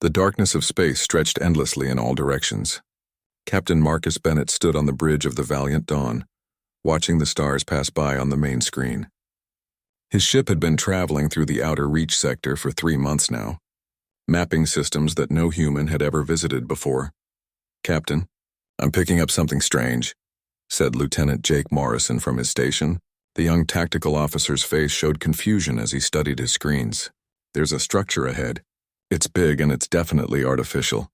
The darkness of space stretched endlessly in all directions. Captain Marcus Bennett stood on the bridge of the Valiant Dawn, watching the stars pass by on the main screen. His ship had been traveling through the outer reach sector for 3 months now, mapping systems that no human had ever visited before. "Captain, I'm picking up something strange," said Lieutenant Jake Morrison from his station. The young tactical officer's face showed confusion as he studied his screens. "There's a structure ahead. It's big and it's definitely artificial."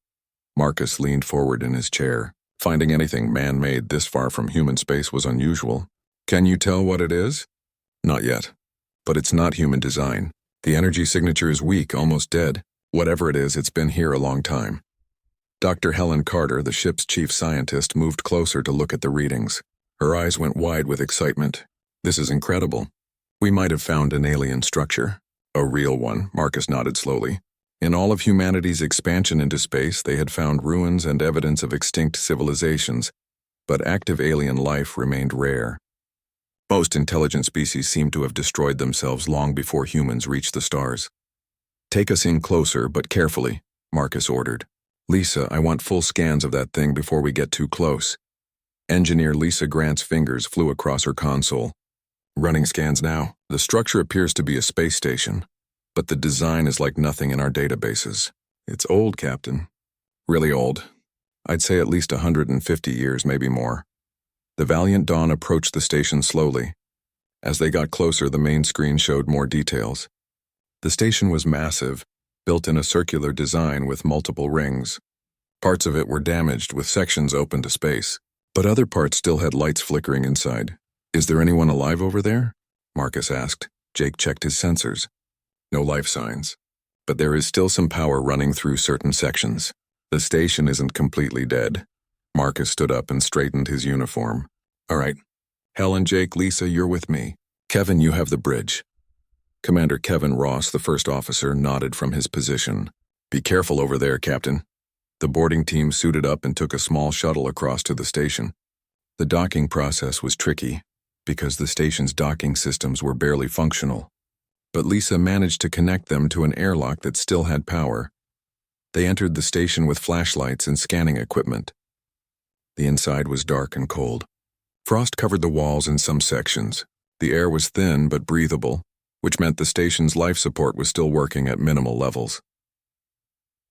Marcus leaned forward in his chair. Finding anything man-made this far from human space was unusual. "Can you tell what it is?" "Not yet. But it's not human design. The energy signature is weak, almost dead. Whatever it is, it's been here a long time." Dr. Helen Carter, the ship's chief scientist, moved closer to look at the readings. Her eyes went wide with excitement. "This is incredible. We might have found an alien structure." "A real one," Marcus nodded slowly. In all of humanity's expansion into space, they had found ruins and evidence of extinct civilizations, but active alien life remained rare. Most intelligent species seemed to have destroyed themselves long before humans reached the stars. "Take us in closer, but carefully," Marcus ordered. "Lisa, I want full scans of that thing before we get too close." Engineer Lisa Grant's fingers flew across her console. "Running scans now. The structure appears to be a space station, but the design is like nothing in our databases. It's old, Captain. Really old. I'd say at least 150 years, maybe more." The Valiant Dawn approached the station slowly. As they got closer, the main screen showed more details. The station was massive, built in a circular design with multiple rings. Parts of it were damaged, with sections open to space, but other parts still had lights flickering inside. "Is there anyone alive over there?" Marcus asked. Jake checked his sensors. "No life signs, but there is still some power running through certain sections. The station isn't completely dead." Marcus stood up and straightened his uniform. "All right. Helen, Jake, Lisa, you're with me. Kevin, you have the bridge." Commander Kevin Ross, the first officer, nodded from his position. "Be careful over there, Captain." The boarding team suited up and took a small shuttle across to the station. The docking process was tricky, because the station's docking systems were barely functional. But Lisa managed to connect them to an airlock that still had power. They entered the station with flashlights and scanning equipment. The inside was dark and cold. Frost covered the walls in some sections. The air was thin but breathable, which meant the station's life support was still working at minimal levels.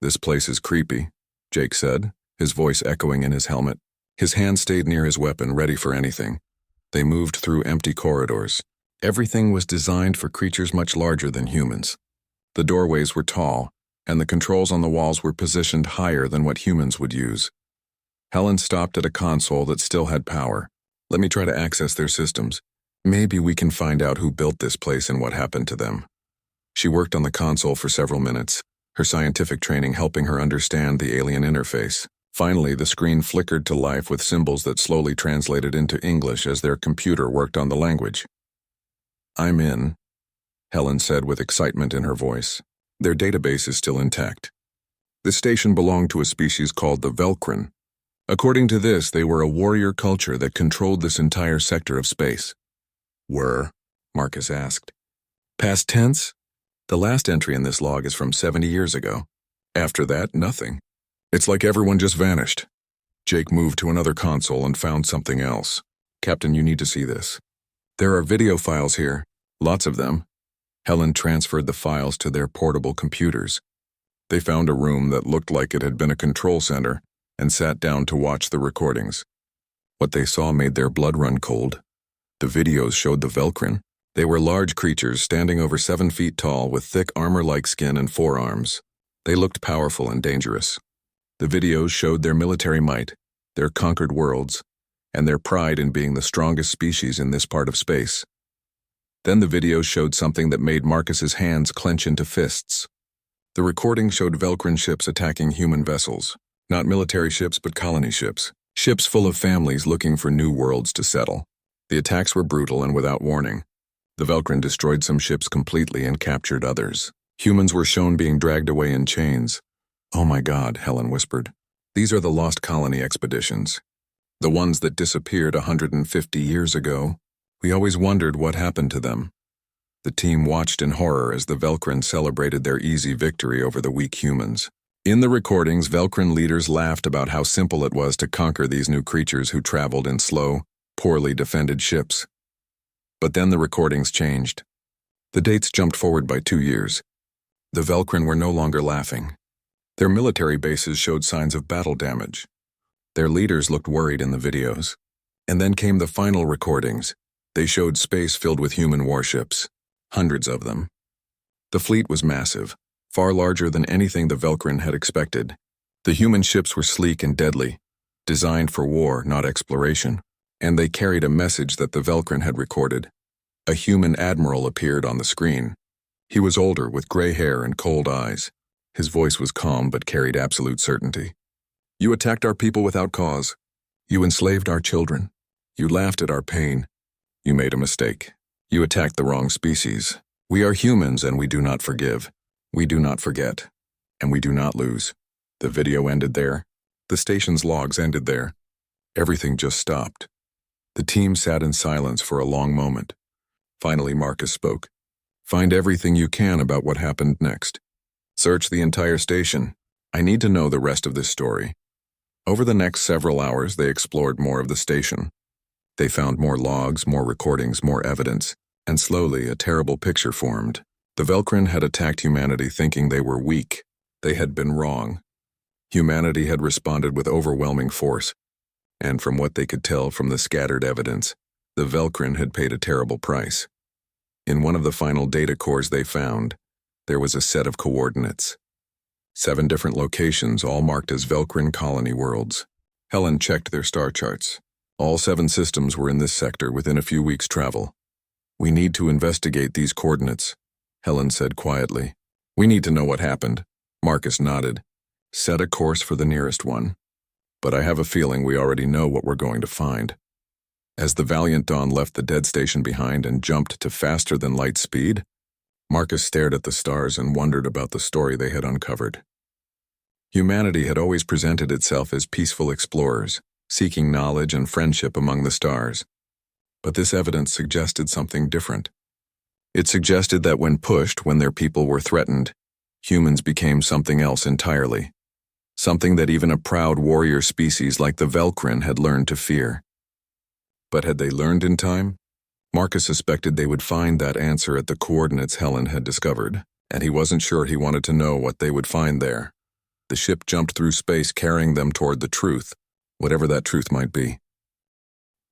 "This place is creepy," Jake said, his voice echoing in his helmet. His hand stayed near his weapon, ready for anything. They moved through empty corridors. Everything was designed for creatures much larger than humans. The doorways were tall, and the controls on the walls were positioned higher than what humans would use. Helen stopped at a console that still had power. "Let me try to access their systems. Maybe we can find out who built this place and what happened to them." She worked on the console for several minutes, her scientific training helping her understand the alien interface. Finally, the screen flickered to life with symbols that slowly translated into English as their computer worked on the language. "I'm in," Helen said with excitement in her voice. "Their database is still intact. This station belonged to a species called the Velkrin. According to this, they were a warrior culture that controlled this entire sector of space." "Were?" Marcus asked. "Past tense? The last entry in this log is from 70 years ago. After that, nothing. It's like everyone just vanished." Jake moved to another console and found something else. "Captain, you need to see this. There are video files here, lots of them." Helen transferred the files to their portable computers. They found a room that looked like it had been a control center and sat down to watch the recordings. What they saw made their blood run cold. The videos showed the Velkrin. They were large creatures standing over 7 feet tall with thick armor-like skin and forearms. They looked powerful and dangerous. The videos showed their military might, their conquered worlds, and their pride in being the strongest species in this part of space. Then the videos showed something that made Marcus's hands clench into fists. The recording showed Velkrin ships attacking human vessels. Not military ships, but colony ships. Ships full of families looking for new worlds to settle. The attacks were brutal and without warning. The Velkrin destroyed some ships completely and captured others. Humans were shown being dragged away in chains. "Oh my God," Helen whispered. "These are the lost colony expeditions. The ones that disappeared 150 years ago. We always wondered what happened to them." The team watched in horror as the Velkrin celebrated their easy victory over the weak humans. In the recordings, Velkrin leaders laughed about how simple it was to conquer these new creatures who traveled in slow, poorly defended ships. But then the recordings changed. The dates jumped forward by 2 years. The Velkrin were no longer laughing. Their military bases showed signs of battle damage. Their leaders looked worried in the videos. And then came the final recordings. They showed space filled with human warships, hundreds of them. The fleet was massive, far larger than anything the Velkrin had expected. The human ships were sleek and deadly, designed for war, not exploration, and they carried a message that the Velkrin had recorded. A human admiral appeared on the screen. He was older, with gray hair and cold eyes. His voice was calm but carried absolute certainty. "You attacked our people without cause. You enslaved our children. You laughed at our pain. You made a mistake. You attacked the wrong species. We are humans and we do not forgive. We do not forget. And we do not lose." The video ended there. The station's logs ended there. Everything just stopped. The team sat in silence for a long moment. Finally, Marcus spoke. "Find everything you can about what happened next. Search the entire station. I need to know the rest of this story." Over the next several hours, they explored more of the station. They found more logs, more recordings, more evidence, and slowly a terrible picture formed. The Velkrin had attacked humanity thinking they were weak. They had been wrong. Humanity had responded with overwhelming force, and from what they could tell from the scattered evidence, the Velkrin had paid a terrible price. In one of the final data cores they found, there was a set of coordinates. 7 different locations, all marked as Velkrin colony worlds. Helen checked their star charts. All 7 systems were in this sector within a few weeks' travel. "We need to investigate these coordinates," Helen said quietly. "We need to know what happened." Marcus nodded. "Set a course for the nearest one. But I have a feeling we already know what we're going to find." As the Valiant Dawn left the dead station behind and jumped to faster-than-light speed, Marcus stared at the stars and wondered about the story they had uncovered. Humanity had always presented itself as peaceful explorers, seeking knowledge and friendship among the stars. But this evidence suggested something different. It suggested that when pushed, when their people were threatened, humans became something else entirely. Something that even a proud warrior species like the Velkrin had learned to fear. But had they learned in time? Marcus suspected they would find that answer at the coordinates Helen had discovered, and he wasn't sure he wanted to know what they would find there. The ship jumped through space carrying them toward the truth, whatever that truth might be.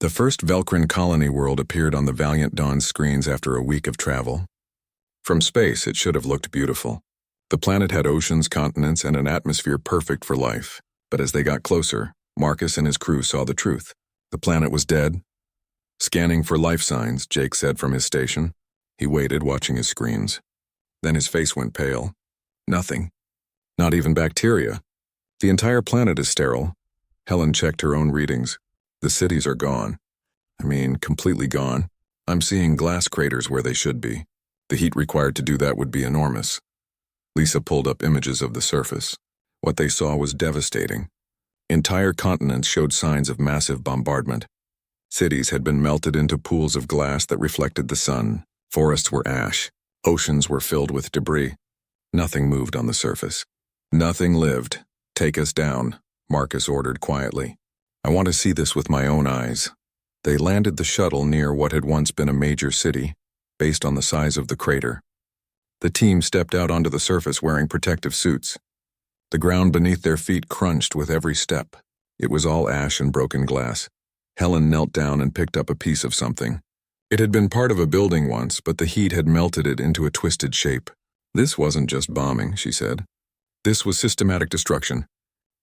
The first Velkrin colony world appeared on the Valiant Dawn's screens after a week of travel. From space, it should have looked beautiful. The planet had oceans, continents, and an atmosphere perfect for life. But as they got closer, Marcus and his crew saw the truth. The planet was dead. "Scanning for life signs," Jake said from his station. He waited, watching his screens. Then his face went pale. Nothing. Not even bacteria. "The entire planet is sterile." Helen checked her own readings. "The cities are gone. I mean, completely gone. I'm seeing glass craters where they should be. The heat required to do that would be enormous." Lisa pulled up images of the surface. What they saw was devastating. Entire continents showed signs of massive bombardment. Cities had been melted into pools of glass that reflected the sun. Forests were ash. Oceans were filled with debris. Nothing moved on the surface. "Nothing lived. Take us down," Marcus ordered quietly. "I want to see this with my own eyes." They landed the shuttle near what had once been a major city, based on the size of the crater. The team stepped out onto the surface wearing protective suits. The ground beneath their feet crunched with every step. It was all ash and broken glass. Helen knelt down and picked up a piece of something. It had been part of a building once, but the heat had melted it into a twisted shape. "This wasn't just bombing," she said. "This was systematic destruction.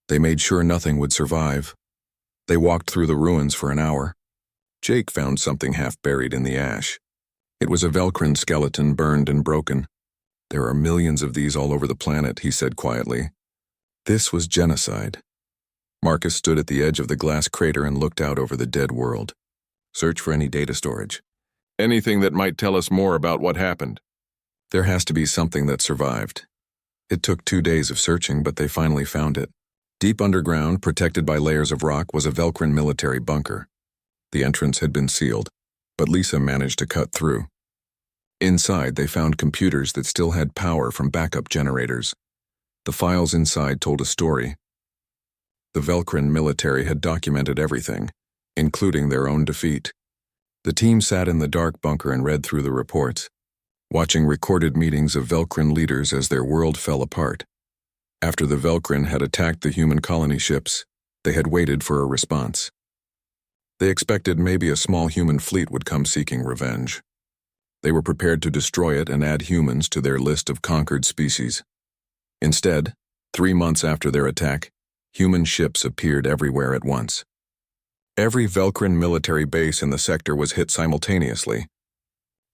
They made sure nothing would survive." They walked through the ruins for an hour. Jake found something half buried in the ash. It was a Velkrin skeleton, burned and broken. "There are millions of these all over the planet," he said quietly. This was genocide. Marcus stood at the edge of the glass crater and looked out over the dead world. "Search for any data storage. Anything that might tell us more about what happened. There has to be something that survived." It took 2 days of searching, but they finally found it. Deep underground, protected by layers of rock, was a Velkrin military bunker. The entrance had been sealed, but Lisa managed to cut through. Inside, they found computers that still had power from backup generators. The files inside told a story. The Velcrin military had documented everything, including their own defeat. The team sat in the dark bunker and read through the reports, watching recorded meetings of Velcrin leaders as their world fell apart. After the Velcrin had attacked the human colony ships, they had waited for a response. They expected maybe a small human fleet would come seeking revenge. They were prepared to destroy it and add humans to their list of conquered species. Instead, 3 months after their attack, human ships appeared everywhere at once. Every Velcrin military base in the sector was hit simultaneously.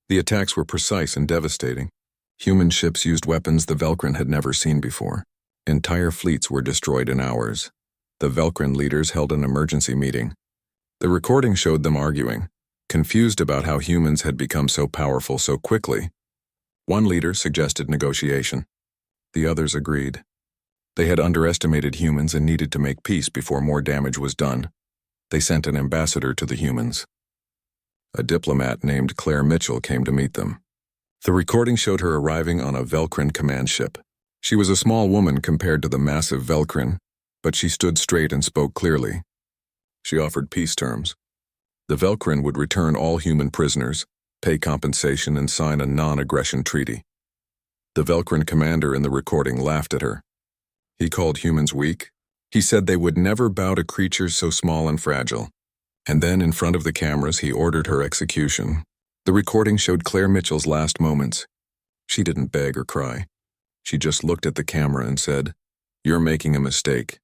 The attacks were precise and devastating. Human ships used weapons the Velcrin had never seen before. Entire fleets were destroyed in hours. The Velcrin leaders held an emergency meeting. The recording showed them arguing, confused about how humans had become so powerful so quickly. One leader suggested negotiation. The others agreed. They had underestimated humans and needed to make peace before more damage was done. They sent an ambassador to the humans. A diplomat named Claire Mitchell came to meet them. The recording showed her arriving on a Velcrin command ship. She was a small woman compared to the massive Velcrin, but she stood straight and spoke clearly. She offered peace terms. The Velcrin would return all human prisoners, pay compensation, and sign a non-aggression treaty. The Velcrin commander in the recording laughed at her. He called humans weak. He said they would never bow to creatures so small and fragile. And then, in front of the cameras, he ordered her execution. The recording showed Claire Mitchell's last moments. She didn't beg or cry. She just looked at the camera and said, "You're making a mistake.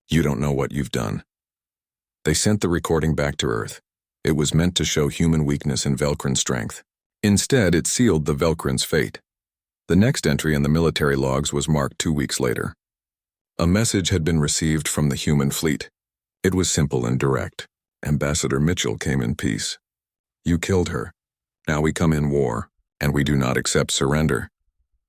You don't know what you've done." They sent the recording back to Earth. It was meant to show human weakness and Velcrin strength. Instead, it sealed the Velcrin's fate. The next entry in the military logs was marked 2 weeks later. A message had been received from the human fleet. It was simple and direct. Ambassador Mitchell came in peace. You killed her. Now we come in war, and we do not accept surrender.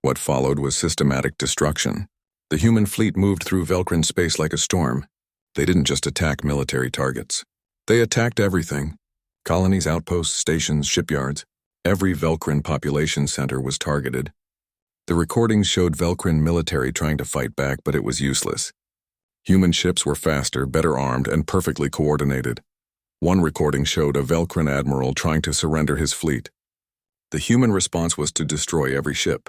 What followed was systematic destruction. The human fleet moved through Velcrin space like a storm. They didn't just attack military targets. They attacked everything. Colonies, outposts, stations, shipyards. Every Velcrin population center was targeted. The recordings showed Velcrin military trying to fight back, but it was useless. Human ships were faster, better armed, and perfectly coordinated. One recording showed a Velcrin admiral trying to surrender his fleet. The human response was to destroy every ship.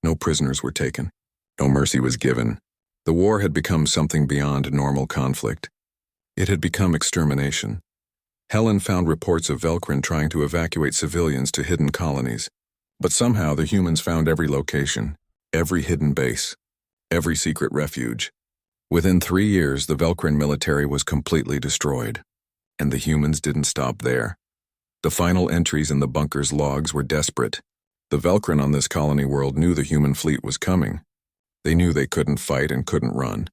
No prisoners were taken. No mercy was given. The war had become something beyond normal conflict. It had become extermination. Helen found reports of Velcrin trying to evacuate civilians to hidden colonies. But somehow the humans found every location, every hidden base, every secret refuge. Within 3 years, the Velcrin military was completely destroyed. And the humans didn't stop there. The final entries in the bunker's logs were desperate. The Velcrin on this colony world knew the human fleet was coming. They knew they couldn't fight and couldn't run.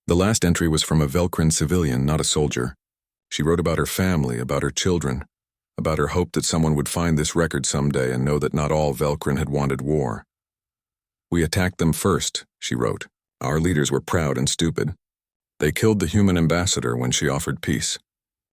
The last entry was from a Velcrin civilian, not a soldier. She wrote about her family, about her children, about her hope that someone would find this record someday and know that not all Velcrin had wanted war. We attacked them first, she wrote. Our leaders were proud and stupid. They killed the human ambassador when she offered peace.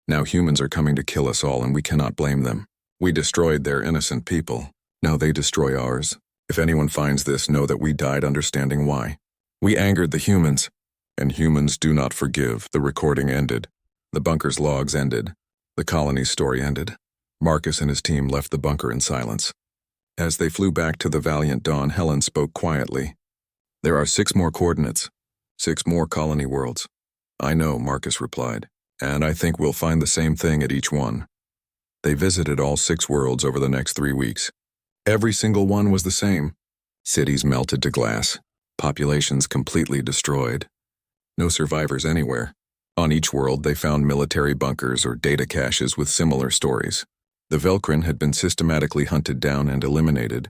Now humans are coming to kill us all, and we cannot blame them. We destroyed their innocent people. Now they destroy ours. If anyone finds this, know that we died understanding why. We angered the humans, and humans do not forgive. The recording ended. The bunker's logs ended. The colony's story ended. Marcus and his team left the bunker in silence. As they flew back to the Valiant Dawn, Helen spoke quietly. There are 6 more coordinates, 6 more colony worlds. I know, Marcus replied, and I think we'll find the same thing at each one. They visited all 6 worlds over the next 3 weeks. Every single one was the same. Cities melted to glass, populations completely destroyed. No survivors anywhere. On each world, they found military bunkers or data caches with similar stories. The Velcrin had been systematically hunted down and eliminated.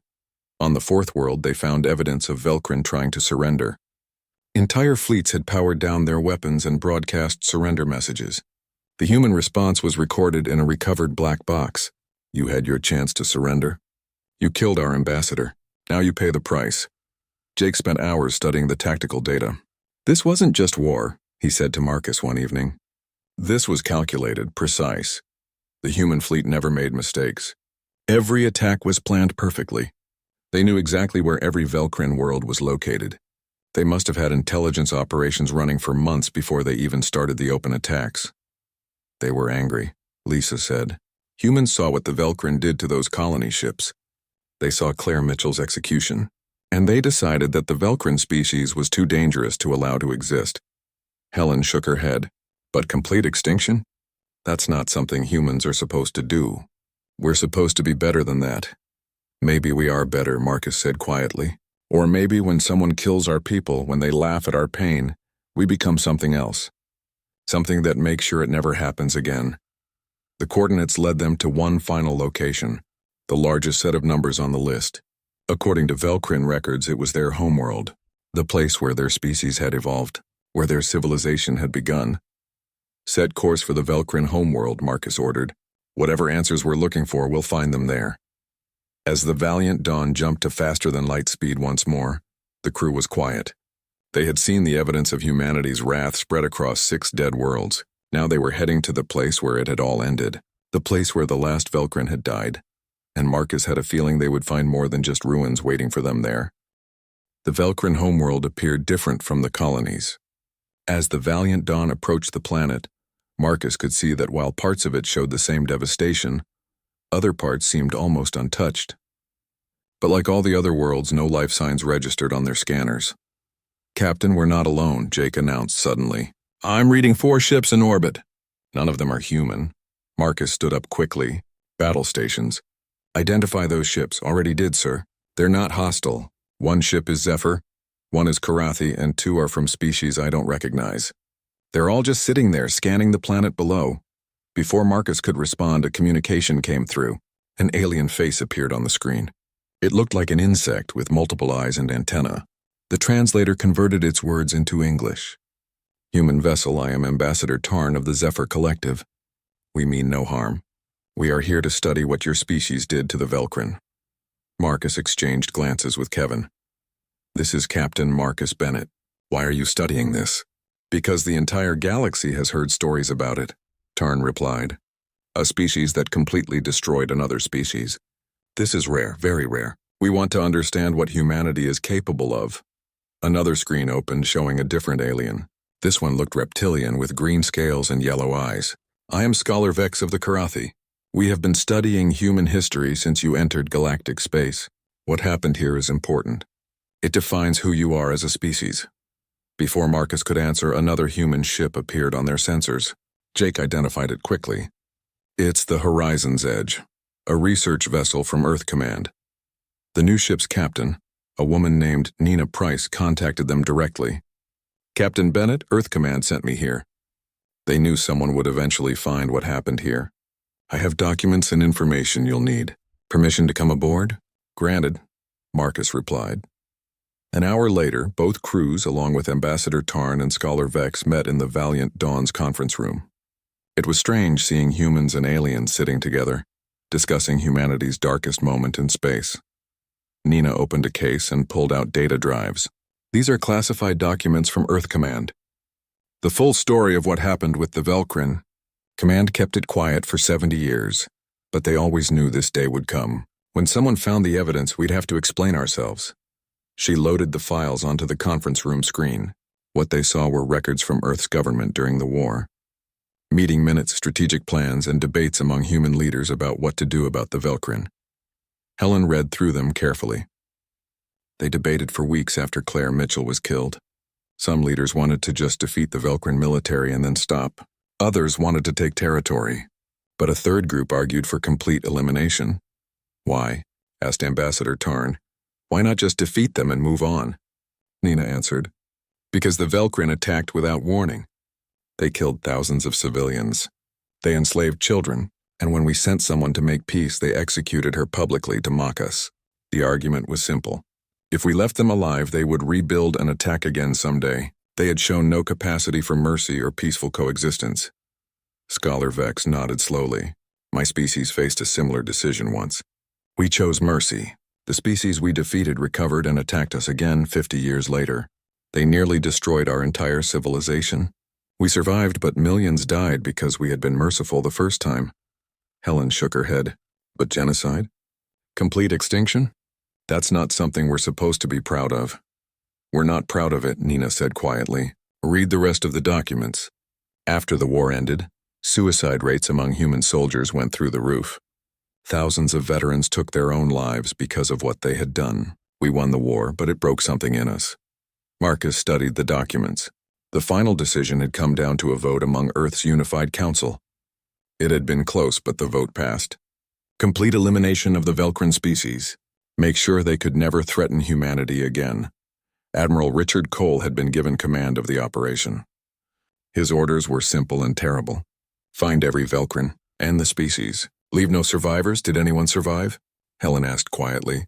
On the 4th world, they found evidence of Velcrin trying to surrender. Entire fleets had powered down their weapons and broadcast surrender messages. The human response was recorded in a recovered black box. You had your chance to surrender. You killed our ambassador. Now you pay the price. Jake spent hours studying the tactical data. This wasn't just war, he said to Marcus one evening. This was calculated, precise. The human fleet never made mistakes. Every attack was planned perfectly. They knew exactly where every Velcrin world was located. They must have had intelligence operations running for months before they even started the open attacks. They were angry, Lisa said. Humans saw what the Velcrin did to those colony ships. They saw Claire Mitchell's execution, and they decided that the Velcrin species was too dangerous to allow to exist. Helen shook her head. But complete extinction? That's not something humans are supposed to do. We're supposed to be better than that. Maybe we are better, Marcus said quietly. Or maybe when someone kills our people, when they laugh at our pain, we become something else. Something that makes sure it never happens again. The coordinates led them to one final location, the largest set of numbers on the list. According to Velcrin records, it was their homeworld, the place where their species had evolved, where their civilization had begun. Set course for the Velcrin homeworld, Marcus ordered. Whatever answers we're looking for, we'll find them there. As the Valiant Dawn jumped to faster-than-light speed once more, the crew was quiet. They had seen the evidence of humanity's wrath spread across 6 dead worlds. Now they were heading to the place where it had all ended, the place where the last Velcrin had died, and Marcus had a feeling they would find more than just ruins waiting for them there. The Velcrin homeworld appeared different from the colonies. As the Valiant Dawn approached the planet, Marcus could see that while parts of it showed the same devastation, other parts seemed almost untouched. But like all the other worlds, no life signs registered on their scanners. Captain, we're not alone, Jake announced suddenly. I'm reading 4 ships in orbit. None of them are human. Marcus stood up quickly. Battle stations. Identify those ships. Already did, sir. They're not hostile. 1 ship is Zephyr, 1 is Karathi, and 2 are from species I don't recognize. They're all just sitting there, scanning the planet below. Before Marcus could respond, a communication came through. An alien face appeared on the screen. It looked like an insect with multiple eyes and antennae. The translator converted its words into English. Human vessel, I am Ambassador Tarn of the Zephyr Collective. We mean no harm. We are here to study what your species did to the Velcrin. Marcus exchanged glances with Kevin. This is Captain Marcus Bennett. Why are you studying this? Because the entire galaxy has heard stories about it, Tarn replied. A species that completely destroyed another species. This is rare, very rare. We want to understand what humanity is capable of. Another screen opened showing a different alien. This one looked reptilian with green scales and yellow eyes. I am Scholar Vex of the Karathi. We have been studying human history since you entered galactic space. What happened here is important. It defines who you are as a species. Before Marcus could answer, another human ship appeared on their sensors. Jake identified it quickly. It's the Horizon's Edge, a research vessel from Earth Command. The new ship's captain, a woman named Nina Price, contacted them directly. Captain Bennett, Earth Command sent me here. They knew someone would eventually find what happened here. I have documents and information you'll need. Permission to come aboard? Granted, Marcus replied. An hour later, both crews, along with Ambassador Tarn and Scholar Vex, met in the Valiant Dawn's conference room. It was strange seeing humans and aliens sitting together, discussing humanity's darkest moment in space. Nina opened a case and pulled out data drives. These are classified documents from Earth Command. The full story of what happened with the Velcrin. Command kept it quiet for 70 years, but they always knew this day would come. When someone found the evidence, we'd have to explain ourselves. She loaded the files onto the conference room screen. What they saw were records from Earth's government during the war. Meeting minutes, strategic plans, and debates among human leaders about what to do about the Velcrin. Helen read through them carefully. They debated for weeks after Claire Mitchell was killed. Some leaders wanted to just defeat the Velcrin military and then stop. Others wanted to take territory. But a third group argued for complete elimination. Why? Asked Ambassador Tarn. Why not just defeat them and move on? Nina answered. Because the Velcrin attacked without warning. They killed thousands of civilians. They enslaved children, and when we sent someone to make peace, they executed her publicly to mock us. The argument was simple. If we left them alive, they would rebuild and attack again someday. They had shown no capacity for mercy or peaceful coexistence. Scholar Vex nodded slowly. My species faced a similar decision once. We chose mercy. The species we defeated recovered and attacked us again 50 years later. They nearly destroyed our entire civilization. We survived, but millions died because we had been merciful the first time. Helen shook her head. But genocide? Complete extinction? That's not something we're supposed to be proud of. We're not proud of it, Nina said quietly. Read the rest of the documents. After the war ended, suicide rates among human soldiers went through the roof. Thousands of veterans took their own lives because of what they had done. We won the war, but it broke something in us. Marcus studied the documents. The final decision had come down to a vote among Earth's unified council. It had been close, but the vote passed. Complete elimination of the Velcrin species. Make sure they could never threaten humanity again. Admiral Richard Cole had been given command of the operation. His orders were simple and terrible. Find every Velcrin and the species. Leave no survivors. Did anyone survive? Helen asked quietly.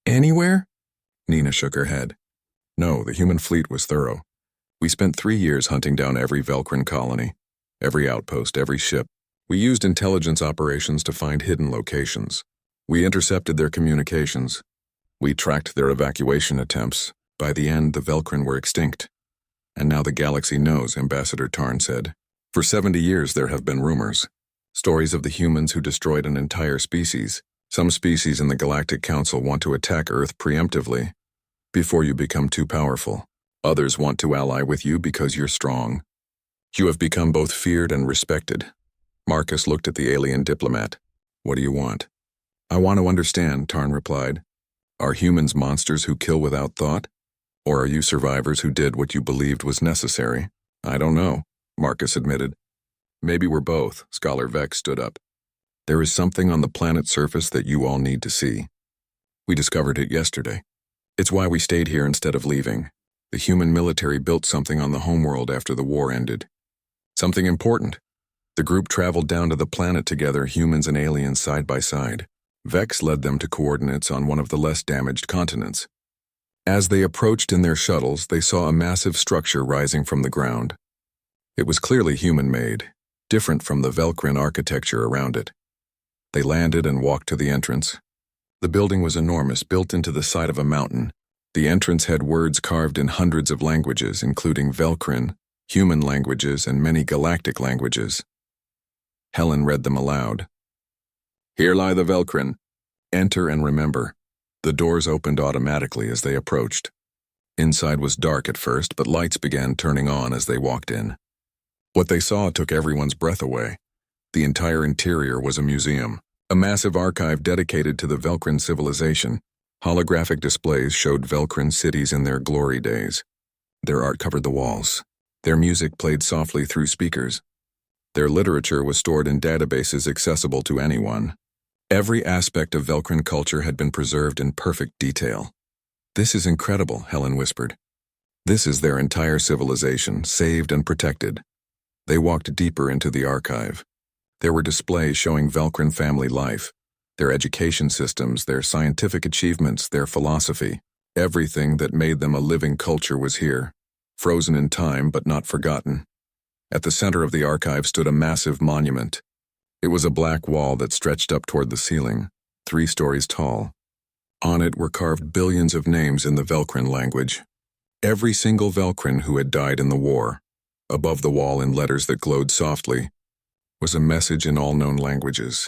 Anywhere? Nina shook her head. No, the human fleet was thorough. We spent 3 years hunting down every Velcrin colony, every outpost, every ship. We used intelligence operations to find hidden locations. We intercepted their communications. We tracked their evacuation attempts. By the end, the Velcrin were extinct. And now the galaxy knows, Ambassador Tarn said. For 70 years there have been rumors. Stories of the humans who destroyed an entire species. Some species in the Galactic Council want to attack Earth preemptively, before you become too powerful. Others want to ally with you because you're strong. You have become both feared and respected. Marcus looked at the alien diplomat. What do you want? I want to understand, Tarn replied. Are humans monsters who kill without thought? Or are you survivors who did what you believed was necessary? I don't know, Marcus admitted. Maybe we're both, Scholar Vex stood up. There is something on the planet's surface that you all need to see. We discovered it yesterday. It's why we stayed here instead of leaving. The human military built something on the homeworld after the war ended. Something important. The group traveled down to the planet together, humans and aliens side by side. Vex led them to coordinates on one of the less damaged continents. As they approached in their shuttles, they saw a massive structure rising from the ground. It was clearly human-made, different from the Velcrin architecture around it. They landed and walked to the entrance. The building was enormous, built into the side of a mountain. The entrance had words carved in hundreds of languages, including Velcrin, human languages, and many galactic languages. Helen read them aloud. Here lie the Velcrin. Enter and remember. The doors opened automatically as they approached. Inside was dark at first, but lights began turning on as they walked in. What they saw took everyone's breath away. The entire interior was a museum, a massive archive dedicated to the Velcrin civilization. Holographic displays showed Velcrin cities in their glory days. Their art covered the walls. Their music played softly through speakers. Their literature was stored in databases accessible to anyone. Every aspect of Velcrin culture had been preserved in perfect detail. This is incredible, Helen whispered. This is their entire civilization, saved and protected. They walked deeper into the archive. There were displays showing Velcrin family life, their education systems, their scientific achievements, their philosophy. Everything that made them a living culture was here, frozen in time but not forgotten. At the center of the archive stood a massive monument. It was a black wall that stretched up toward the ceiling, 3 stories tall. On it were carved billions of names in the Velcrin language. Every single Velcrin who had died in the war. Above the wall in letters that glowed softly was a message in all known languages.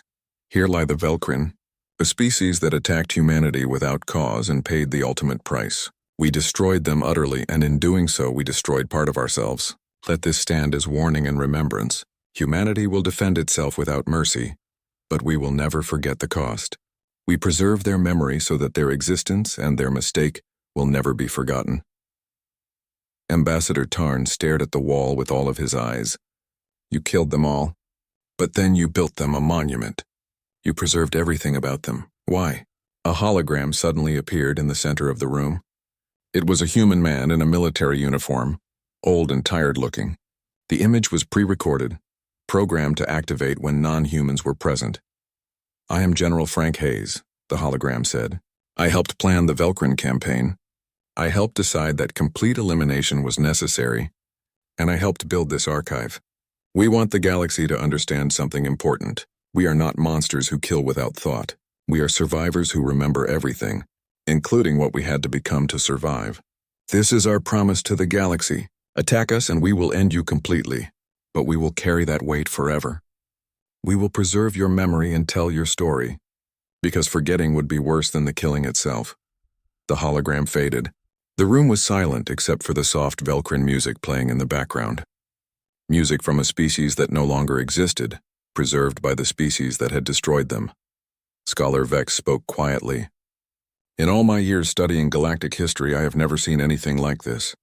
Here lie the Velcrin, a species that attacked humanity without cause and paid the ultimate price. We destroyed them utterly, and in doing so we destroyed part of ourselves. Let this stand as warning and remembrance. Humanity will defend itself without mercy, but we will never forget the cost. We preserve their memory so that their existence and their mistake will never be forgotten. Ambassador Tarn stared at the wall with all of his eyes. You killed them all, but then you built them a monument. You preserved everything about them. Why? A hologram suddenly appeared in the center of the room. It was a human man in a military uniform, old and tired-looking. The image was pre-recorded, programmed to activate when non-humans were present. I am General Frank Hayes, the hologram said. I helped plan the Velcrin campaign. I helped decide that complete elimination was necessary, and I helped build this archive. We want the galaxy to understand something important. We are not monsters who kill without thought. We are survivors who remember everything, including what we had to become to survive. This is our promise to the galaxy. Attack us and we will end you completely, but we will carry that weight forever. We will preserve your memory and tell your story, because forgetting would be worse than the killing itself. The hologram faded. The room was silent except for the soft Velcrin music playing in the background. Music from a species that no longer existed, preserved by the species that had destroyed them. Scholar Vex spoke quietly. In all my years studying galactic history, I have never seen anything like this.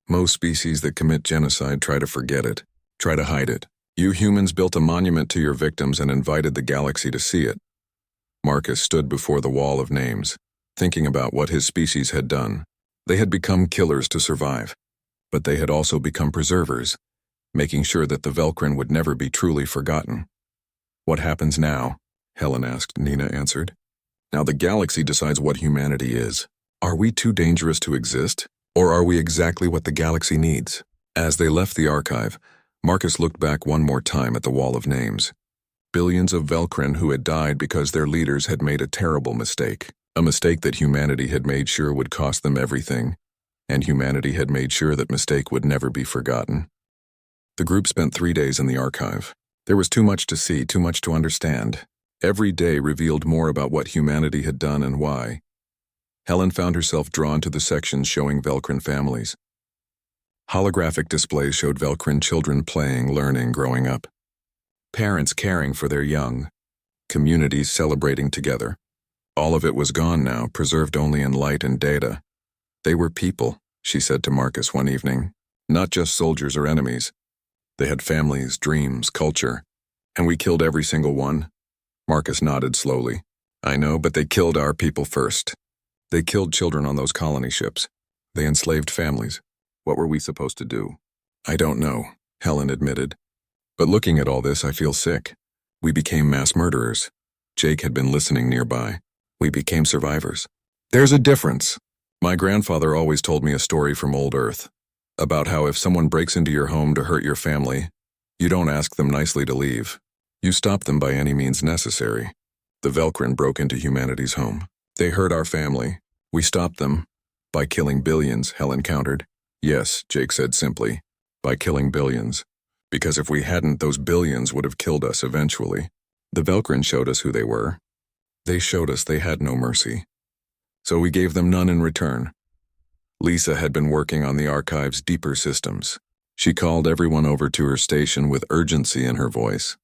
Most species that commit genocide try to forget it, try to hide it. You humans built a monument to your victims and invited the galaxy to see it. Marcus stood before the wall of names, thinking about what his species had done. They had become killers to survive, but they had also become preservers, making sure that the Velcrin would never be truly forgotten. What happens now? Helen asked. Nina answered. Now the galaxy decides what humanity is. Are we too dangerous to exist, or are we exactly what the galaxy needs? As they left the archive, Marcus looked back one more time at the wall of names. Billions of Velcrin who had died because their leaders had made a terrible mistake. A mistake that humanity had made sure would cost them everything, and humanity had made sure that mistake would never be forgotten. The group spent 3 days in the archive. There was too much to see, too much to understand. Every day revealed more about what humanity had done and why. Helen found herself drawn to the sections showing Velcrin families. Holographic displays showed Velcrin children playing, learning, growing up. Parents caring for their young. Communities celebrating together. All of it was gone now, preserved only in light and data. They were people, she said to Marcus one evening, not just soldiers or enemies. They had families, dreams, culture. And we killed every single one? Marcus nodded slowly. I know, but they killed our people first. They killed children on those colony ships. They enslaved families. What were we supposed to do? I don't know, Helen admitted. But looking at all this, I feel sick. We became mass murderers. Jake had been listening nearby. We became survivors. There's a difference. My grandfather always told me a story from old Earth, about how if someone breaks into your home to hurt your family, you don't ask them nicely to leave. You stop them by any means necessary. The Velcrin broke into humanity's home. They hurt our family. We stopped them. By killing billions, Helen countered. Yes, Jake said simply. By killing billions. Because if we hadn't, those billions would have killed us eventually. The Velcrin showed us who they were. They showed us they had no mercy. So we gave them none in return. Lisa had been working on the archive's deeper systems. She called everyone over to her station with urgency in her voice.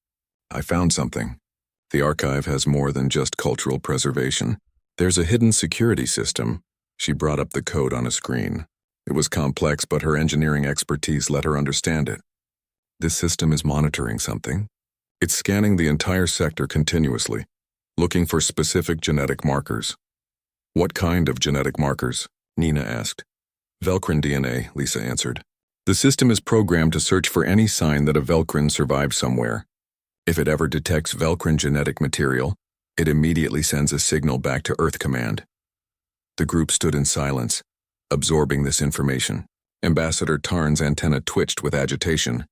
I found something. The archive has more than just cultural preservation. There's a hidden security system. She brought up the code on a screen. It was complex, but her engineering expertise let her understand it. This system is monitoring something. It's scanning the entire sector continuously, looking for specific genetic markers. What kind of genetic markers? Nina asked. Velcrin DNA, Lisa answered. The system is programmed to search for any sign that a Velcrin survived somewhere. If it ever detects Velcrin genetic material, it immediately sends a signal back to Earth Command. The group stood in silence, absorbing this information. Ambassador Tarn's antenna twitched with agitation.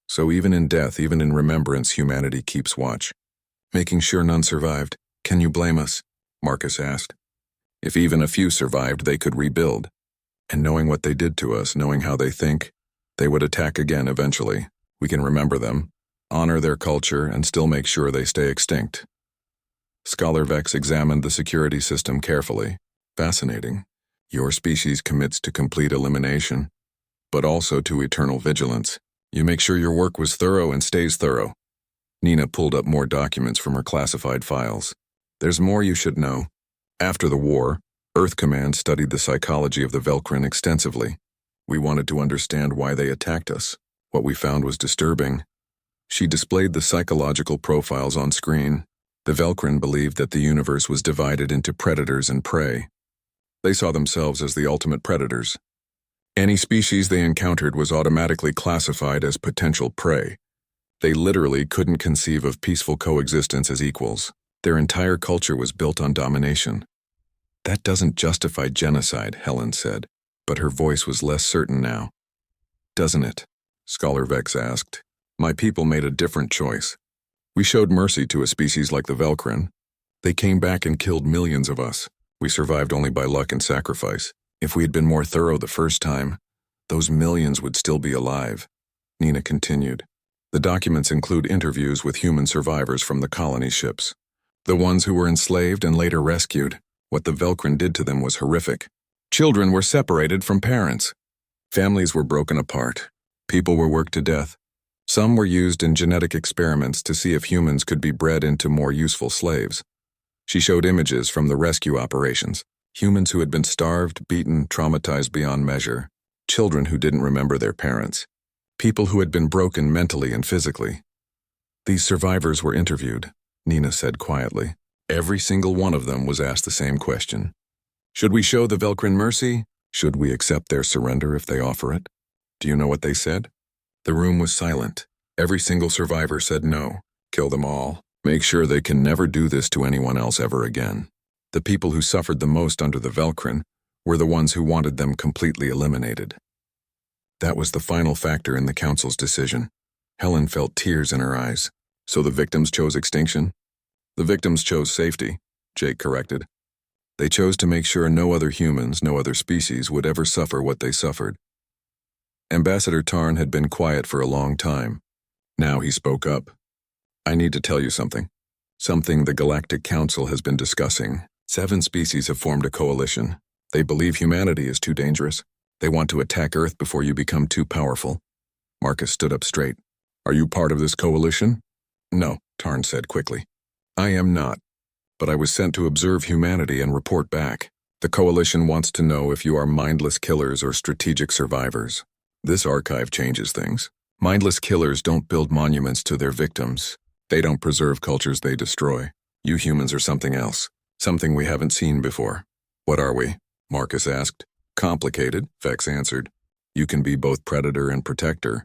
So even in death, even in remembrance, humanity keeps watch. Making sure none survived. Can you blame us? Marcus asked. If even a few survived, they could rebuild. And knowing what they did to us, knowing how they think, they would attack again eventually. We can remember them, honor their culture, and still make sure they stay extinct. Scholar Vex examined the security system carefully. Fascinating. Your species commits to complete elimination, but also to eternal vigilance. You make sure your work was thorough and stays thorough. Nina pulled up more documents from her classified files. There's more you should know. After the war, Earth Command studied the psychology of the Velcrin extensively. We wanted to understand why they attacked us. What we found was disturbing. She displayed the psychological profiles on screen. The Velcrin believed that the universe was divided into predators and prey. They saw themselves as the ultimate predators. Any species they encountered was automatically classified as potential prey. They literally couldn't conceive of peaceful coexistence as equals. Their entire culture was built on domination. That doesn't justify genocide, Helen said, but her voice was less certain now. Doesn't it? Scholar Vex asked. My people made a different choice. We showed mercy to a species like the Velcrin. They came back and killed millions of us. We survived only by luck and sacrifice. If we had been more thorough the first time, those millions would still be alive. Nina continued. The documents include interviews with human survivors from the colony ships. The ones who were enslaved and later rescued. What the Velcrin did to them was horrific. Children were separated from parents. Families were broken apart. People were worked to death. Some were used in genetic experiments to see if humans could be bred into more useful slaves. She showed images from the rescue operations. Humans who had been starved, beaten, traumatized beyond measure. Children who didn't remember their parents. People who had been broken mentally and physically. These survivors were interviewed, Nina said quietly. Every single one of them was asked the same question. Should we show the Velkrin mercy? Should we accept their surrender if they offer it? Do you know what they said? The room was silent. Every single survivor said no. Kill them all. Make sure they can never do this to anyone else ever again. The people who suffered the most under the Velkrin were the ones who wanted them completely eliminated. That was the final factor in the council's decision. Helen felt tears in her eyes. So the victims chose extinction? The victims chose safety, Jake corrected. They chose to make sure no other humans, no other species would ever suffer what they suffered. Ambassador Tarn had been quiet for a long time. Now he spoke up. I need to tell you something. Something the Galactic Council has been discussing. 7 species have formed a coalition. They believe humanity is too dangerous. They want to attack Earth before you become too powerful. Marcus stood up straight. Are you part of this coalition? No, Tarn said quickly. I am not. But I was sent to observe humanity and report back. The coalition wants to know if you are mindless killers or strategic survivors. This archive changes things. Mindless killers don't build monuments to their victims. They don't preserve cultures they destroy. You humans are something else. Something we haven't seen before. What are we? Marcus asked. Complicated, Vex answered. You can be both predator and protector.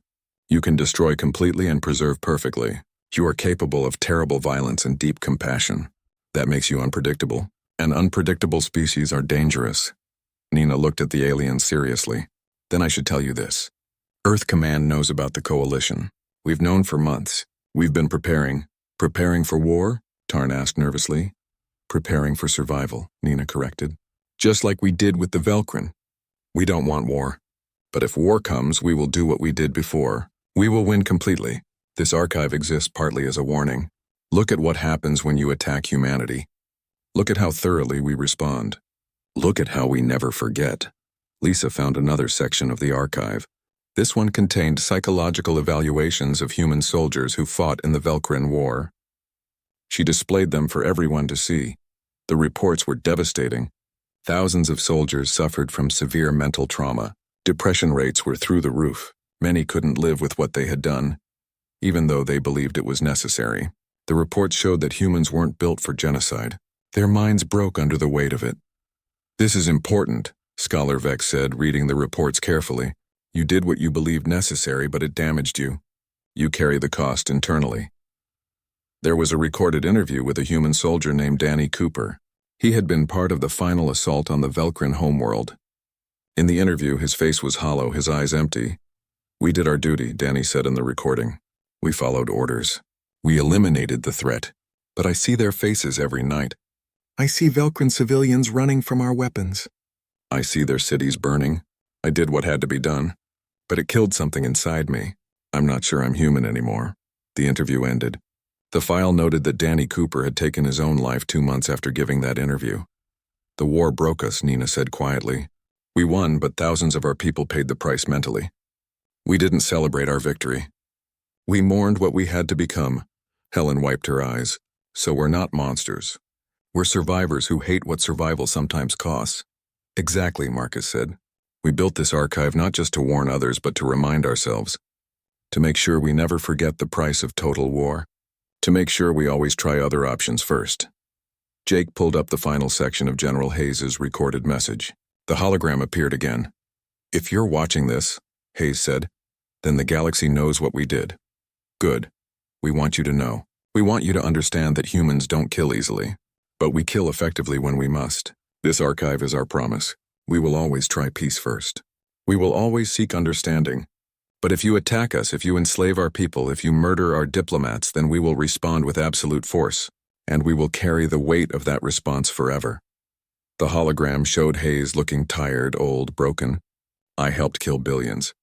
You can destroy completely and preserve perfectly. You are capable of terrible violence and deep compassion. That makes you unpredictable. And unpredictable species are dangerous. Nina looked at the alien seriously. Then I should tell you this. Earth Command knows about the coalition. We've known for months. We've been preparing. Preparing for war? Tarn asked nervously. Preparing for survival, Nina corrected. Just like we did with the Velkrin. We don't want war. But if war comes, we will do what we did before. We will win completely. This archive exists partly as a warning. Look at what happens when you attack humanity. Look at how thoroughly we respond. Look at how we never forget. Lisa found another section of the archive. This one contained psychological evaluations of human soldiers who fought in the Velkrin War. She displayed them for everyone to see. The reports were devastating. Thousands of soldiers suffered from severe mental trauma. Depression rates were through the roof. Many couldn't live with what they had done, even though they believed it was necessary. The reports showed that humans weren't built for genocide. Their minds broke under the weight of it. This is important, Scholar Vex said, reading the reports carefully. You did what you believed necessary, but it damaged you. You carry the cost internally. There was a recorded interview with a human soldier named Danny Cooper. He had been part of the final assault on the Velkrin homeworld. In the interview, his face was hollow, his eyes empty. We did our duty, Danny said in the recording. We followed orders. We eliminated the threat. But I see their faces every night. I see Velkrin civilians running from our weapons. I see their cities burning. I did what had to be done. But it killed something inside me. I'm not sure I'm human anymore. The interview ended. The file noted that Danny Cooper had taken his own life 2 months after giving that interview. The war broke us, Nina said quietly. We won, but thousands of our people paid the price mentally. We didn't celebrate our victory. We mourned what we had to become. Helen wiped her eyes. So we're not monsters. We're survivors who hate what survival sometimes costs. Exactly, Marcus said. We built this archive not just to warn others, but to remind ourselves. To make sure we never forget the price of total war. To make sure we always try other options first. Jake pulled up the final section of General Hayes' recorded message. The hologram appeared again. If you're watching this, Hayes said, then the galaxy knows what we did. Good. We want you to know. We want you to understand that humans don't kill easily. But we kill effectively when we must. This archive is our promise. We will always try peace first. We will always seek understanding. But if you attack us, if you enslave our people, if you murder our diplomats, then we will respond with absolute force, and we will carry the weight of that response forever. The hologram showed Hayes looking tired, old, broken. I helped kill billions.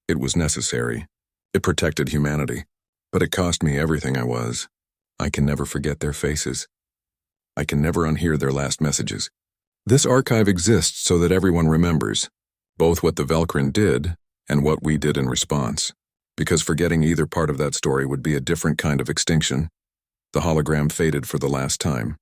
It was necessary. It protected humanity. But it cost me everything I was. I can never forget their faces. I can never unhear their last messages. This archive exists so that everyone remembers, both what the Velcrin did and what we did in response, because forgetting either part of that story would be a different kind of extinction. The hologram faded for the last time.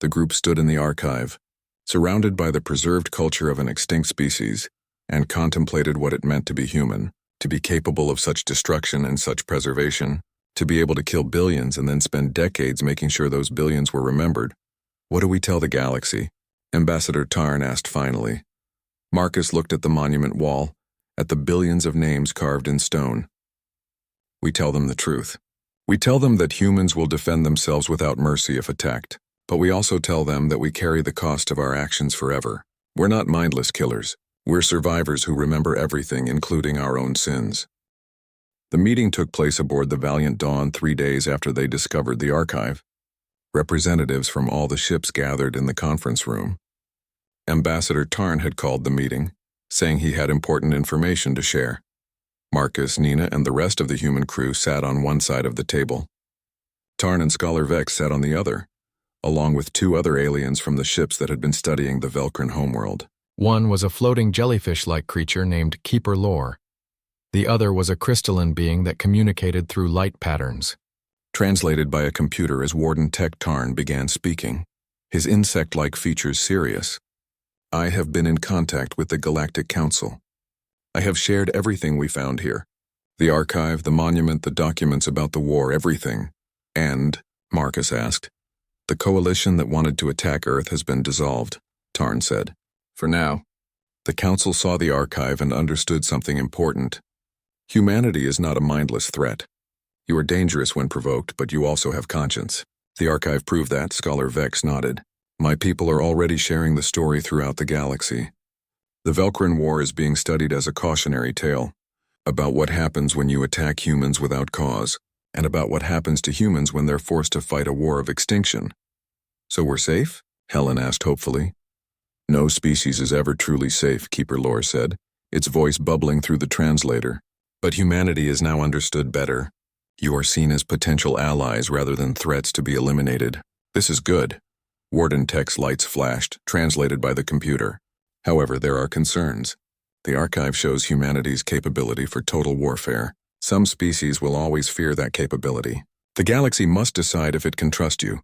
The group stood in the archive, surrounded by the preserved culture of an extinct species, and contemplated what it meant to be human, to be capable of such destruction and such preservation, to be able to kill billions and then spend decades making sure those billions were remembered. What do we tell the galaxy? Ambassador Tarn asked finally. Marcus looked at the monument wall, at the billions of names carved in stone. We tell them the truth. We tell them that humans will defend themselves without mercy if attacked, but we also tell them that we carry the cost of our actions forever. We're not mindless killers. We're survivors who remember everything, including our own sins. The meeting took place aboard the Valiant Dawn 3 days after they discovered the archive. Representatives from all the ships gathered in the conference room. Ambassador Tarn had called the meeting, saying he had important information to share. Marcus, Nina, and the rest of the human crew sat on one side of the table. Tarn and Scholar Vex sat on the other, along with 2 other aliens from the ships that had been studying the Velcrin homeworld. One was a floating jellyfish-like creature named Keeper Lore. The other was a crystalline being that communicated through light patterns. Translated by a computer as Warden Tech Tarn began speaking, his insect-like features serious. I have been in contact with the Galactic Council. I have shared everything we found here. The archive, the monument, the documents about the war, everything. And, Marcus asked, the coalition that wanted to attack Earth has been dissolved, Tarn said. For now. The Council saw the archive and understood something important. Humanity is not a mindless threat. You are dangerous when provoked, but you also have conscience. The archive proved that, Scholar Vex nodded. My people are already sharing the story throughout the galaxy. The Velcrin War is being studied as a cautionary tale, about what happens when you attack humans without cause, and about what happens to humans when they're forced to fight a war of extinction. So we're safe? Helen asked hopefully. No species is ever truly safe, Keeper Lore said, its voice bubbling through the translator. But humanity is now understood better. You are seen as potential allies rather than threats to be eliminated. This is good. Warden Tech's lights flashed, translated by the computer. However, there are concerns. The archive shows humanity's capability for total warfare. Some species will always fear that capability. The galaxy must decide if it can trust you.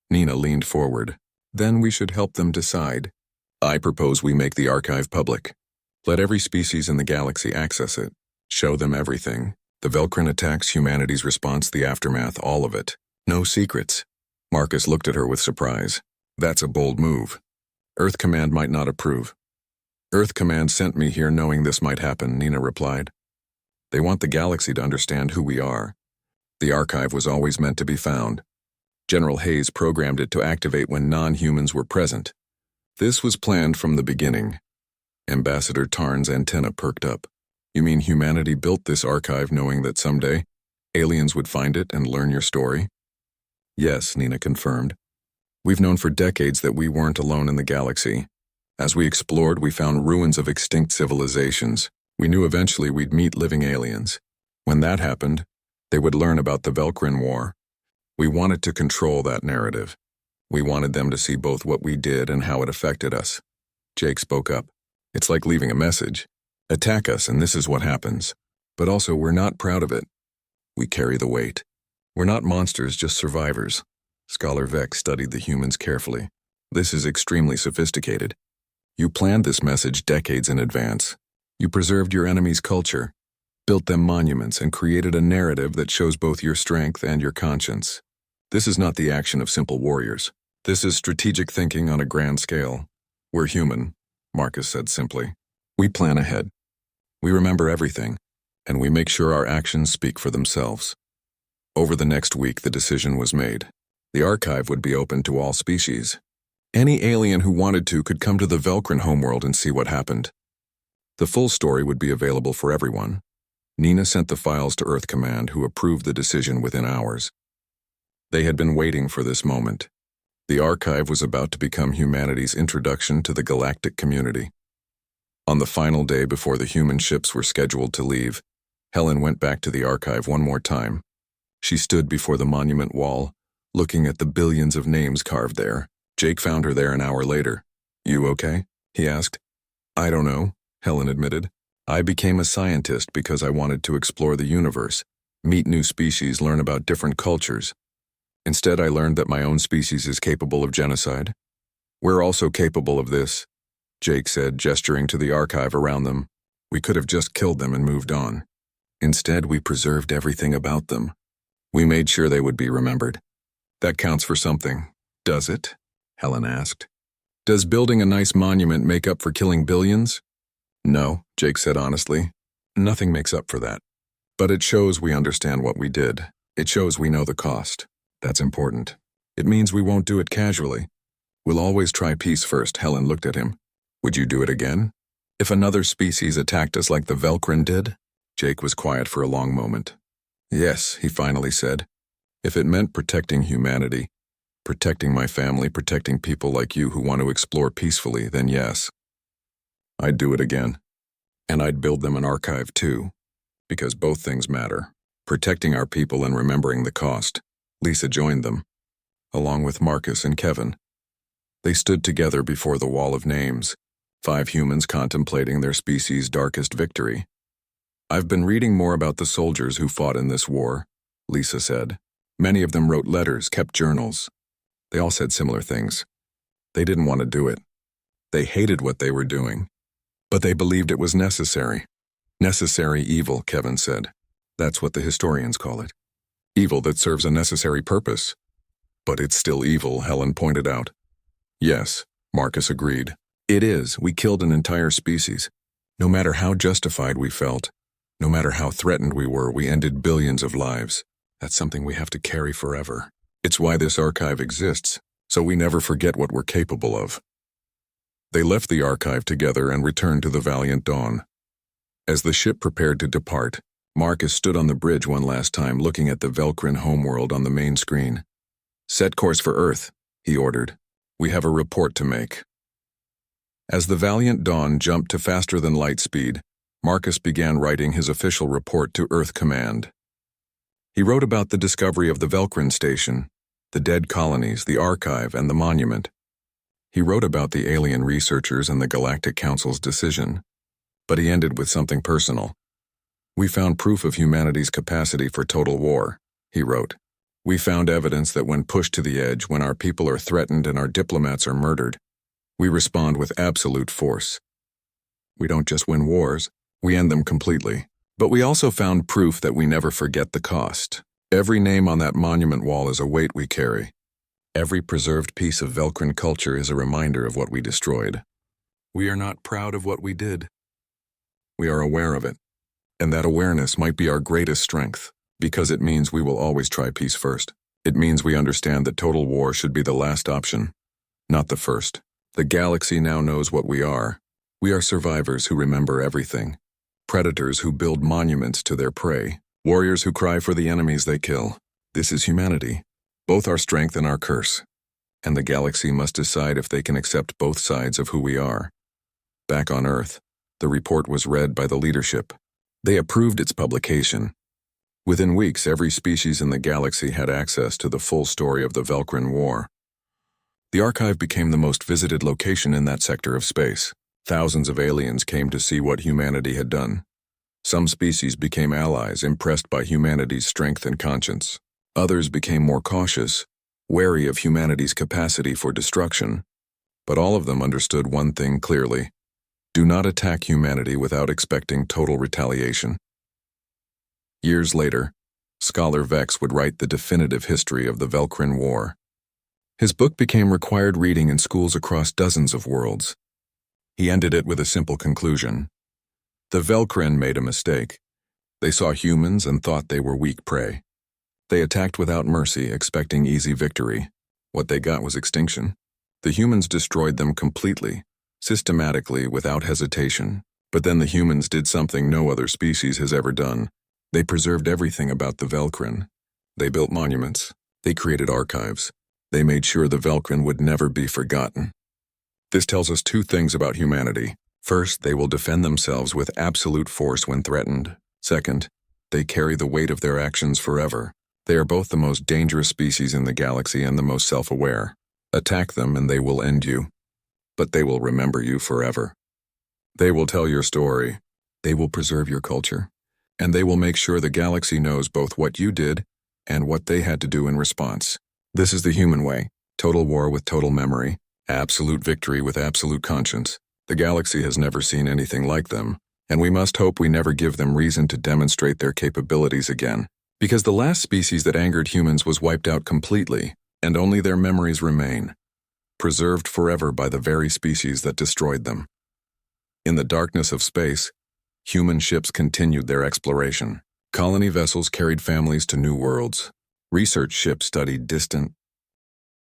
Nina leaned forward. Then we should help them decide. I propose we make the archive public. Let every species in the galaxy access it. Show them everything. The Velcrin attacks, humanity's response, the aftermath, all of it. No secrets. Marcus looked at her with surprise. That's a bold move. Earth Command might not approve. Earth Command sent me here knowing this might happen, Nina replied. They want the galaxy to understand who we are. The archive was always meant to be found. General Hayes programmed it to activate when non-humans were present. This was planned from the beginning. Ambassador Tarn's antenna perked up. You mean humanity built this archive knowing that someday aliens would find it and learn your story? Yes, Nina confirmed. We've known for decades that we weren't alone in the galaxy. As we explored, we found ruins of extinct civilizations. We knew eventually we'd meet living aliens. When that happened, they would learn about the Velcrin War. We wanted to control that narrative. We wanted them to see both what we did and how it affected us. Jake spoke up. It's like leaving a message. Attack us and this is what happens. But also, we're not proud of it. We carry the weight. We're not monsters, just survivors. Scholar Vex studied the humans carefully. This is extremely sophisticated. You planned this message decades in advance. You preserved your enemy's culture, built them monuments, and created a narrative that shows both your strength and your conscience. This is not the action of simple warriors. This is strategic thinking on a grand scale. We're human, Marcus said simply. We plan ahead. We remember everything, and we make sure our actions speak for themselves. Over the next week, the decision was made. The archive would be open to all species. Any alien who wanted to could come to the Velcrin homeworld and see what happened. The full story would be available for everyone. Nina sent the files to Earth Command, who approved the decision within hours. They had been waiting for this moment. The archive was about to become humanity's introduction to the galactic community. On the final day before the human ships were scheduled to leave, Helen went back to the archive one more time. She stood before the monument wall, looking at the billions of names carved there. Jake found her there an hour later. You okay? He asked. I don't know, Helen admitted. I became a scientist because I wanted to explore the universe, meet new species, learn about different cultures. Instead, I learned that my own species is capable of genocide. We're also capable of this, Jake said, gesturing to the archive around them. We could have just killed them and moved on. Instead, we preserved everything about them. We made sure they would be remembered. That counts for something, does it? Helen asked. Does building a nice monument make up for killing billions? No, Jake said honestly. Nothing makes up for that. But it shows we understand what we did. It shows we know the cost. That's important. It means we won't do it casually. We'll always try peace first. Helen looked at him. Would you do it again? If another species attacked us like the Velcrin did? Jake was quiet for a long moment. Yes, he finally said. If it meant protecting humanity, protecting my family, protecting people like you who want to explore peacefully, then yes. I'd do it again. And I'd build them an archive too. Because both things matter. Protecting our people and remembering the cost. Lisa joined them, along with Marcus and Kevin. They stood together before the wall of names, 5 humans contemplating their species' darkest victory. I've been reading more about the soldiers who fought in this war, Lisa said. Many of them wrote letters, kept journals. They all said similar things. They didn't want to do it. They hated what they were doing. But they believed it was necessary. Necessary evil, Kevin said. That's what the historians call it. Evil that serves a necessary purpose. But it's still evil, Helen pointed out. Yes, Marcus agreed. It is. We killed an entire species. No matter how justified we felt, no matter how threatened we were, we ended billions of lives. That's something we have to carry forever. It's why this archive exists, so we never forget what we're capable of. They left the archive together and returned to the Valiant Dawn. As the ship prepared to depart, Marcus stood on the bridge one last time, looking at the Velcrin homeworld on the main screen. Set course for Earth, he ordered. We have a report to make. As the Valiant Dawn jumped to faster than light speed, Marcus began writing his official report to Earth Command. He wrote about the discovery of the Velcrin station, the dead colonies, the archive, and the monument. He wrote about the alien researchers and the Galactic Council's decision. But he ended with something personal. We found proof of humanity's capacity for total war, he wrote. We found evidence that when pushed to the edge, when our people are threatened and our diplomats are murdered, we respond with absolute force. We don't just win wars, we end them completely. But we also found proof that we never forget the cost. Every name on that monument wall is a weight we carry. Every preserved piece of Velcrin culture is a reminder of what we destroyed. We are not proud of what we did. We are aware of it. And that awareness might be our greatest strength, because it means we will always try peace first. It means we understand that total war should be the last option, not the first. The galaxy now knows what we are. We are survivors who remember everything. Predators who build monuments to their prey. Warriors who cry for the enemies they kill. This is humanity, both our strength and our curse. And the galaxy must decide if they can accept both sides of who we are. Back on Earth, the report was read by the leadership. They approved its publication. Within weeks, every species in the galaxy had access to the full story of the Velcrin War. The archive became the most visited location in that sector of space. Thousands of aliens came to see what humanity had done. Some species became allies, impressed by humanity's strength and conscience. Others became more cautious, wary of humanity's capacity for destruction. But all of them understood one thing clearly. Do not attack humanity without expecting total retaliation. Years later, Scholar Vex would write the definitive history of the Velcrin War. His book became required reading in schools across dozens of worlds. He ended it with a simple conclusion. The Velcrin made a mistake. They saw humans and thought they were weak prey. They attacked without mercy, expecting easy victory. What they got was extinction. The humans destroyed them completely, systematically, without hesitation. But then the humans did something no other species has ever done. They preserved everything about the Velcrin. They built monuments. They created archives. They made sure the Velcrin would never be forgotten. This tells us 2 things about humanity. First, they will defend themselves with absolute force when threatened. Second, they carry the weight of their actions forever. They are both the most dangerous species in the galaxy and the most self-aware. Attack them and they will end you. but they will remember you forever. They will tell your story, they will preserve your culture, and they will make sure the galaxy knows both what you did and what they had to do in response. This is the human way: total war with total memory, absolute victory with absolute conscience. The galaxy has never seen anything like them, and we must hope we never give them reason to demonstrate their capabilities again. Because the last species that angered humans was wiped out completely, and only their memories remain, preserved forever by the very species that destroyed them. In the darkness of space, human ships continued their exploration. Colony vessels carried families to new worlds. Research ships studied distant,